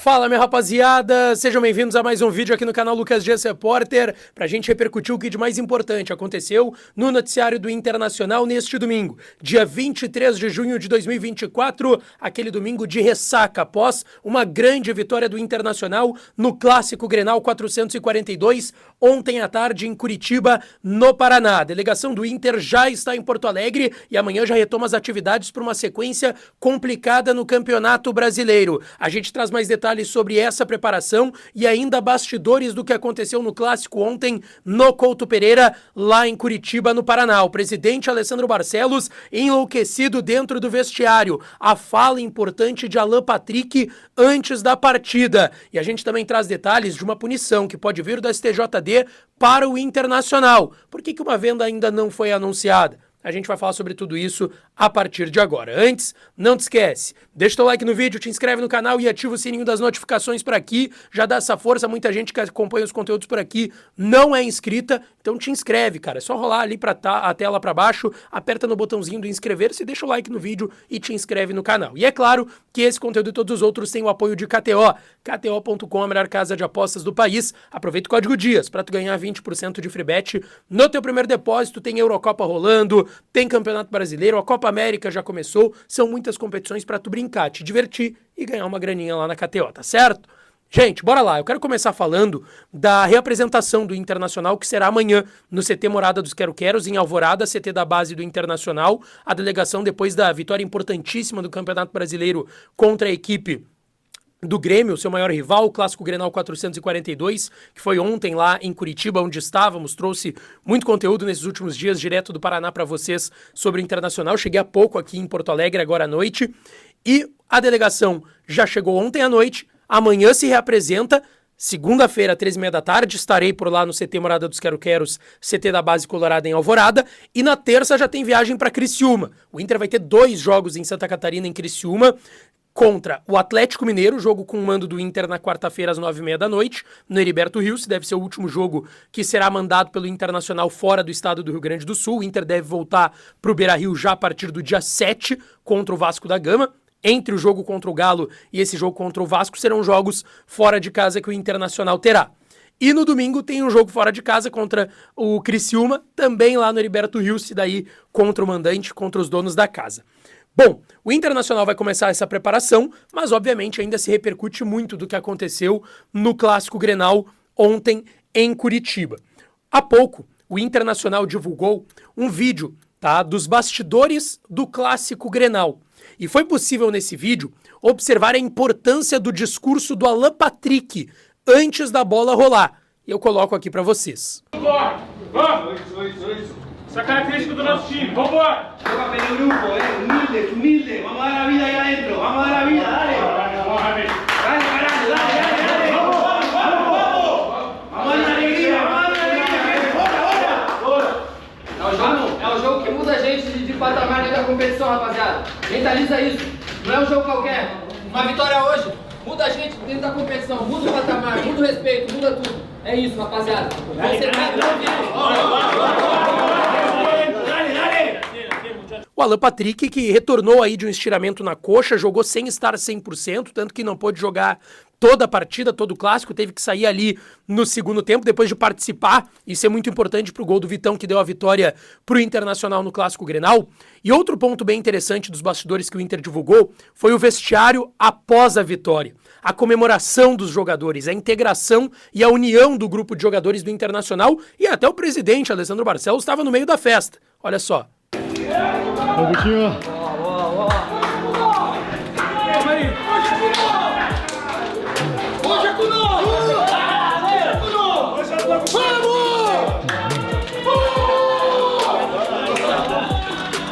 Fala, minha rapaziada, sejam bem-vindos a mais um vídeo aqui no canal Lucas Dias Repórter, pra gente repercutir o que de mais importante aconteceu no noticiário do Internacional neste domingo, dia 23 de junho de 2024, aquele domingo de ressaca após uma grande vitória do Internacional no Clássico Grenal 442, ontem à tarde em Curitiba, no Paraná. A delegação do Inter já está em Porto Alegre e amanhã já retoma as atividades para uma sequência complicada no Campeonato Brasileiro. A gente traz mais detalhes sobre essa preparação e ainda bastidores do que aconteceu no clássico ontem no Couto Pereira, lá em Curitiba, no Paraná. O presidente Alessandro Barcelos enlouquecido dentro do vestiário. A fala importante de Alan Patrick antes da partida. E a gente também traz detalhes de uma punição que pode vir do STJD para o Internacional. Por que uma venda ainda não foi anunciada? A gente vai falar sobre tudo isso a partir de agora. Antes, não te esquece, deixa teu like no vídeo, te inscreve no canal e ativa o sininho das notificações por aqui. Já dá essa força, muita gente que acompanha os conteúdos por aqui não é inscrita, então te inscreve, cara. É só rolar ali a tela para baixo, aperta no botãozinho do inscrever-se, deixa o like no vídeo e te inscreve no canal. E é claro que esse conteúdo e todos os outros têm o apoio de KTO. KTO.com, a melhor casa de apostas do país. Aproveita o código DIAS para tu ganhar 20% de free bet no teu primeiro depósito. Tem Eurocopa rolando, tem Campeonato Brasileiro, a Copa América já começou, são muitas competições para tu brincar, te divertir e ganhar uma graninha lá na KTO, tá certo? Gente, bora lá, eu quero começar falando da reapresentação do Internacional, que será amanhã no CT Morada dos Quero-Queros, em Alvorada, CT da base do Internacional. A delegação, depois da vitória importantíssima do Campeonato Brasileiro contra a equipe do Grêmio, seu maior rival, o Clássico Grenal 442, que foi ontem lá em Curitiba, onde estávamos, trouxe muito conteúdo nesses últimos dias, direto do Paraná para vocês, sobre o Internacional. Cheguei há pouco aqui em Porto Alegre, agora à noite, e a delegação já chegou ontem à noite, amanhã se reapresenta, segunda-feira, 13h30 da tarde, estarei por lá no CT Morada dos Quero-Queros, CT da base Colorada em Alvorada, e na terça já tem viagem para Criciúma. O Inter vai ter 2 jogos em Santa Catarina, em Criciúma, contra o Atlético Mineiro, jogo com o mando do Inter na quarta-feira às 9h30 da noite, no Heriberto Rios, deve ser o último jogo que será mandado pelo Internacional fora do estado do Rio Grande do Sul. O Inter deve voltar para o Beira-Rio já a partir do dia 7 contra o Vasco da Gama. Entre o jogo contra o Galo e esse jogo contra o Vasco serão jogos fora de casa que o Internacional terá. E no domingo tem um jogo fora de casa contra o Criciúma, também lá no Heriberto Rios, e daí contra o mandante, contra os donos da casa. Bom, o Internacional vai começar essa preparação, mas obviamente ainda se repercute muito do que aconteceu no Clássico Grenal ontem em Curitiba. Há pouco, o Internacional divulgou um vídeo, tá, dos bastidores do Clássico Grenal. E foi possível nesse vídeo observar a importância do discurso do Alan Patrick antes da bola rolar. E eu coloco aqui para vocês. Vamos! Essa característica do nosso time, vambora! Joga pelo grupo, humilde, humilde, vamos a dar a vida aí adentro, vamos a dar a vida, dale! Dale, caralho, dale! Vamos na alegria, bora! É um jogo que muda a gente de patamar dentro da competição, rapaziada. Mentaliza isso, não é um jogo qualquer. Uma vitória hoje muda a gente dentro da competição, muda o patamar, muda o respeito, muda tudo. É isso, rapaziada. O Alan Patrick, que retornou aí de um estiramento na coxa, jogou sem estar 100%, tanto que não pôde jogar toda a partida, todo o clássico, teve que sair ali no segundo tempo, depois de participar. Isso é muito importante pro gol do Vitão, que deu a vitória pro Internacional no Clássico Grenal. E outro ponto bem interessante dos bastidores que o Inter divulgou foi o vestiário após a vitória. A comemoração dos jogadores, a integração e a união do grupo de jogadores do Internacional, e até o presidente, Alessandro Barcelos, estava no meio da festa. Olha só.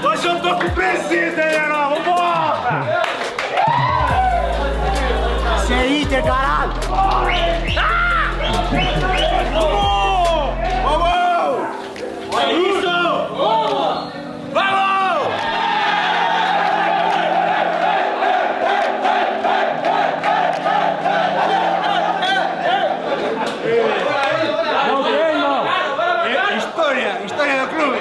Hoje eu tô com presida, hein, Herói? Vambora! Esse é Inter, caralho! É isso! História do clube!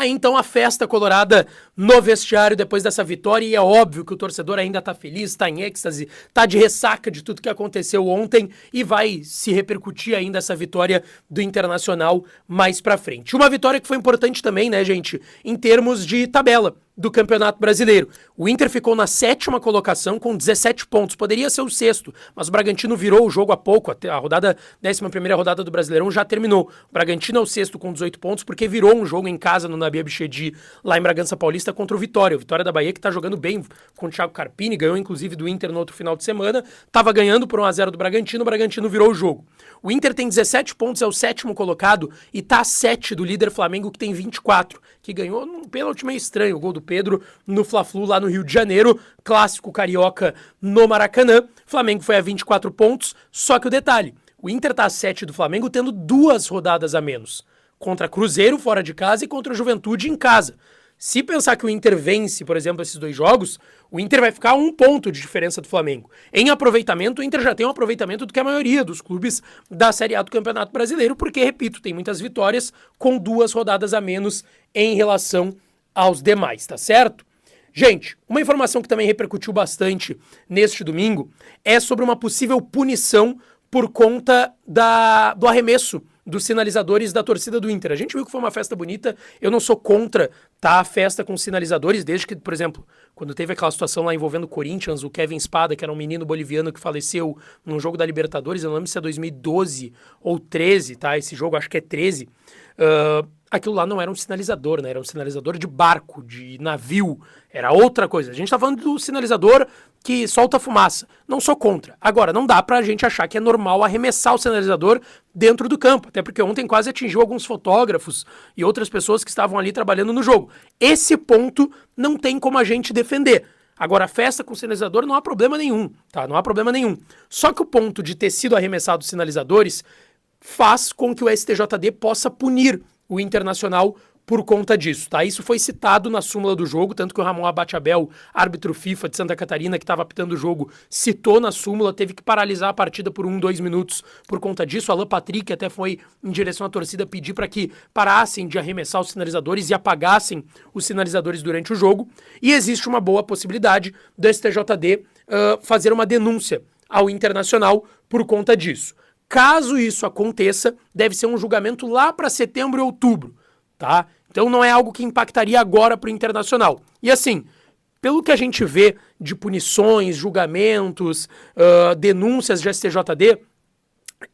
Aí então a festa colorada no vestiário depois dessa vitória, e é óbvio que o torcedor ainda tá feliz, tá em êxtase, tá de ressaca de tudo que aconteceu ontem e vai se repercutir ainda essa vitória do Internacional mais pra frente. Uma vitória que foi importante também, né, gente, em termos de tabela do Campeonato Brasileiro. O Inter ficou na 7ª colocação com 17 pontos. Poderia ser o 6º, mas o Bragantino virou o jogo há pouco. A rodada, 11ª rodada do Brasileirão já terminou. O Bragantino é o 6º com 18 pontos porque virou um jogo em casa no Nabi Abichedi, lá em Bragança Paulista, contra o Vitória. O Vitória da Bahia que tá jogando bem com o Thiago Carpini, ganhou inclusive do Inter no outro final de semana. Tava ganhando por 1-0 do Bragantino, o Bragantino virou o jogo. O Inter tem 17 pontos, é o 7º colocado e tá a 7 do líder Flamengo, que tem 24, que ganhou num pênalti meio estranho, o gol do Pedro no Fla-Flu lá no Rio de Janeiro, clássico carioca no Maracanã. Flamengo foi a 24 pontos, só que o detalhe, o Inter tá a 7 do Flamengo tendo 2 rodadas a menos, contra Cruzeiro fora de casa e contra Juventude em casa. Se pensar que o Inter vence, por exemplo, esses 2 jogos, o Inter vai ficar a 1 ponto de diferença do Flamengo. Em aproveitamento, o Inter já tem um aproveitamento do que a maioria dos clubes da Série A do Campeonato Brasileiro, porque, repito, tem muitas vitórias com 2 rodadas a menos em relação aos demais, tá certo? Gente, uma informação que também repercutiu bastante neste domingo é sobre uma possível punição por conta do arremesso dos sinalizadores da torcida do Inter. A gente viu que foi uma festa bonita, eu não sou contra, tá, a festa com sinalizadores, desde que, por exemplo, quando teve aquela situação lá envolvendo o Corinthians, o Kevin Spada, que era um menino boliviano que faleceu num jogo da Libertadores, eu não lembro se é 2012 ou 13, tá, esse jogo acho que é 13, aquilo lá não era um sinalizador, né, era um sinalizador de barco, de navio, era outra coisa. A gente tá falando do sinalizador que solta fumaça. Não sou contra. Agora, não dá pra gente achar que é normal arremessar o sinalizador dentro do campo, até porque ontem quase atingiu alguns fotógrafos e outras pessoas que estavam ali trabalhando no jogo. Esse ponto não tem como a gente defender. Agora, a festa com sinalizador não há problema nenhum, tá? Não há problema nenhum. Só que o ponto de ter sido arremessado sinalizadores faz com que o STJD possa punir o Internacional por conta disso, tá? Isso foi citado na súmula do jogo, tanto que o Ramon Abateabel, árbitro FIFA de Santa Catarina, que estava apitando o jogo, citou na súmula, teve que paralisar a partida por 2 minutos por conta disso. Alan Patrick até foi em direção à torcida pedir para que parassem de arremessar os sinalizadores e apagassem os sinalizadores durante o jogo. E existe uma boa possibilidade do STJD fazer uma denúncia ao Internacional por conta disso. Caso isso aconteça, deve ser um julgamento lá para setembro e outubro, tá? Então não é algo que impactaria agora para o Internacional. E assim, pelo que a gente vê de punições, julgamentos, denúncias de STJD,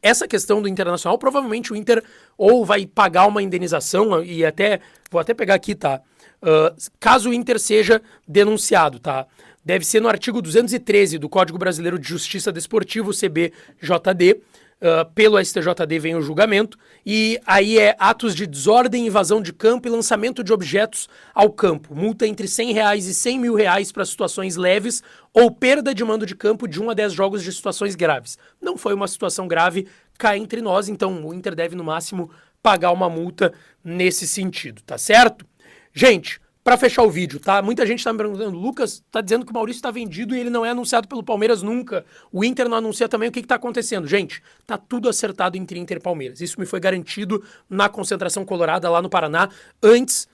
essa questão do Internacional, provavelmente o Inter ou vai pagar uma indenização, e vou até pegar aqui, tá? Caso o Inter seja denunciado, tá? Deve ser no artigo 213 do Código Brasileiro de Justiça Desportiva, o CBJD, pelo STJD vem o julgamento, e aí é atos de desordem, invasão de campo e lançamento de objetos ao campo. Multa entre R$100 e R$100 mil para situações leves ou perda de mando de campo de 1 a 10 jogos de situações graves. Não foi uma situação grave, cá entre nós, então o Inter deve no máximo pagar uma multa nesse sentido, tá certo? Gente, pra fechar o vídeo, tá? Muita gente tá me perguntando, Lucas, tá dizendo que o Maurício tá vendido e ele não é anunciado pelo Palmeiras nunca. O Inter não anuncia também, o que tá acontecendo? Gente, tá tudo acertado entre Inter e Palmeiras. Isso me foi garantido na concentração colorada lá no Paraná,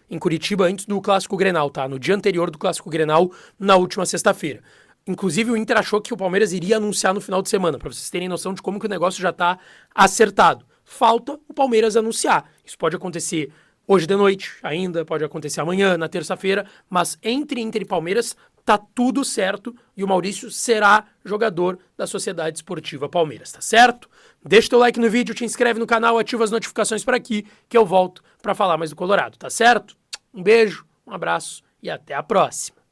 em Curitiba, antes do Clássico Grenal, tá? No dia anterior do Clássico Grenal, na última sexta-feira. Inclusive, o Inter achou que o Palmeiras iria anunciar no final de semana, pra vocês terem noção de como que o negócio já tá acertado. Falta o Palmeiras anunciar. Isso pode acontecer hoje de noite ainda, pode acontecer amanhã, na terça-feira, mas entre Inter e Palmeiras tá tudo certo e o Maurício será jogador da Sociedade Esportiva Palmeiras, tá certo? Deixa teu like no vídeo, te inscreve no canal, ativa as notificações por aqui que eu volto para falar mais do Colorado, tá certo? Um beijo, um abraço e até a próxima.